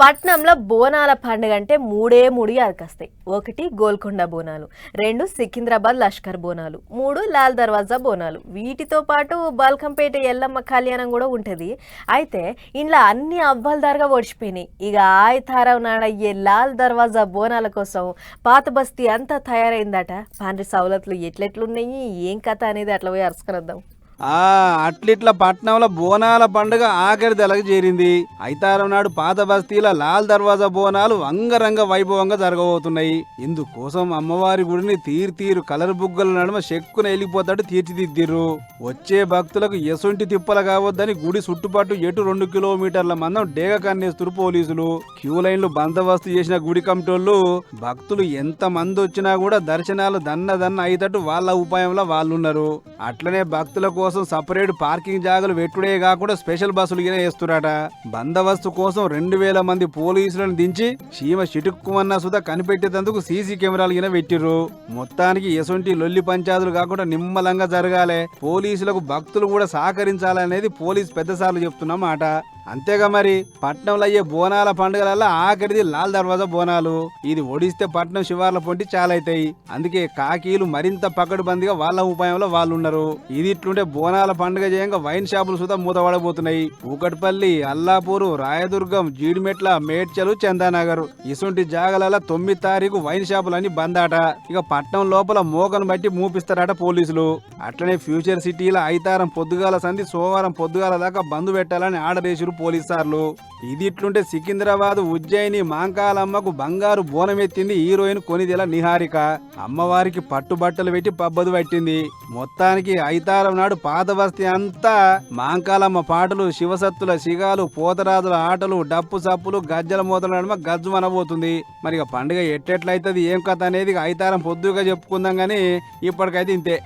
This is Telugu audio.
పట్నంలో బోనాల పండుగ అంటే మూడు అరకస్తాయి. ఒకటి గోల్కొండ బోనాలు, రెండు సికింద్రాబాద్ లష్కర్ బోనాలు, మూడు లాల్ దర్వాజా బోనాలు. వీటితో పాటు బాల్కంపేట ఎల్లమ్మ కళ్యాణం కూడా ఉంటుంది. అయితే ఇంట్లో అన్ని అవ్వాలదారుగా ఓడిచిపోయినాయి. ఇక ఆయతారం నాడయ్యే లాల్ దర్వాజా బోనాల కోసం పాత బస్తీ అంతా తయారైందట. పాండ్రి సౌలతులు ఎట్లెట్లున్నాయి, ఏం కథ అనేది అట్లా పోయి అరుసుకునిద్దాం. అట్లిట్ల పట్నంలో బోనాల పండుగ ఆఖరి దళకు చేరింది. ఐతారం నాడు పాత బస్తీల లాల్ దర్వాజా బోనాలు అంగరంగ వైభవంగా జరగబోతున్నాయి. ఇందుకోసం అమ్మవారి గుడిని తీరు కలర్ బుగ్గల నడుమ చెక్కున వెళ్ళిపోతాడు తీర్చిదిద్దిర్రు. వచ్చే భక్తులకు ఎసొంటి తిప్పలు కావద్దని గుడి చుట్టుపట్టు 2 కిలోమీటర్ల మందం డేగ కన్నేస్తురు పోలీసులు. క్యూ లైన్లు బందోబస్తు చేసిన గుడి కమిటోళ్ళు భక్తులు ఎంత మంది వచ్చినా కూడా దర్శనాలు దన్న అయ్యేటట్టు వాళ్ళ ఉపాయంలో వాళ్ళున్నారు. అట్లనే భక్తుల కోసం సపరేట్ పార్కింగ్ జాగాలు పెట్టుడే కాకుండా స్పెషల్ బస్సులు వేస్తురాట. బందోబస్తు కోసం 2000 మంది పోలీసులను దించి చీమ చిటుక్కుమన్న సుధా కనిపెట్టేందుకు సీసీ కెమెరాలు పెట్టిర్రు. మొత్తానికి ఎసొంటి లొల్లి పంచాదులు కాకుండా నిమ్మలంగా జరగాలి, పోలీసులకు భక్తులు కూడా సహకరించాలనేది పోలీసు పెద్దసార్లు చెప్తున్న మాట. అంతేగా మరి పట్నంలో అయ్యే బోనాల పండుగలలో ఆఖరిది లాల్ దర్వాజా బోనాలు. ఇది ఒడిస్తే పట్నం శివార్ల పొంటి చాలా అవుతాయి. అందుకే కాకీలు మరింత పకడ్బందీగా వాళ్ళ ఉపాయంలో వాళ్ళు ఉన్నారు. ఇది ఇట్లుంటే బోనాల పండుగ చేయంగా వైన్ షాపులు సుధా మూతపడబోతున్నాయి. కూకట్పల్లి, అల్లాపూరు, రాయదుర్గం, జీడిమెట్ల, మేడ్చలు, చందానగర్ ఇసుంటి జాగల 9 తారీఖు వైన్ షాపులన్నీ బందాట. ఇక పట్నం లోపల మోకను బట్టి మూపిస్తారట పోలీసులు. అట్లనే ఫ్యూచర్ సిటీల ఐతారం పొద్దుగాల సంధి సోమవారం పొద్దుగాల దాకా బంద్ పెట్టాలని ఆర్డర్ వేసిరు పోలీసార్లు. ఇది ఇట్లుంటే సికింద్రాబాద్, ఉజ్జయిని, మాంకాలమ్మకు బంగారు బోనం ఎత్తింది హీరోయిన్ కొనిదెల నిహారిక. అమ్మవారికి పట్టుబట్టలు పెట్టి పబ్బదు పట్టింది. మొత్తానికి ఐతారం నాడు పాత బస్తీ అంతా మాంకాలమ్మ పాటలు, శివసత్తుల సిగాలు, పోతరాజుల ఆటలు, డప్పు సప్పులు, గజ్జల మూతల నడుమ గజ్జు మనబోతుంది. మరి పండుగ ఎట్టెట్లయితుంది, ఏం కథ అనేది ఐతారం పొద్దుగా చెప్పుకుందాం గానీ ఇప్పటికైతే ఇంతే.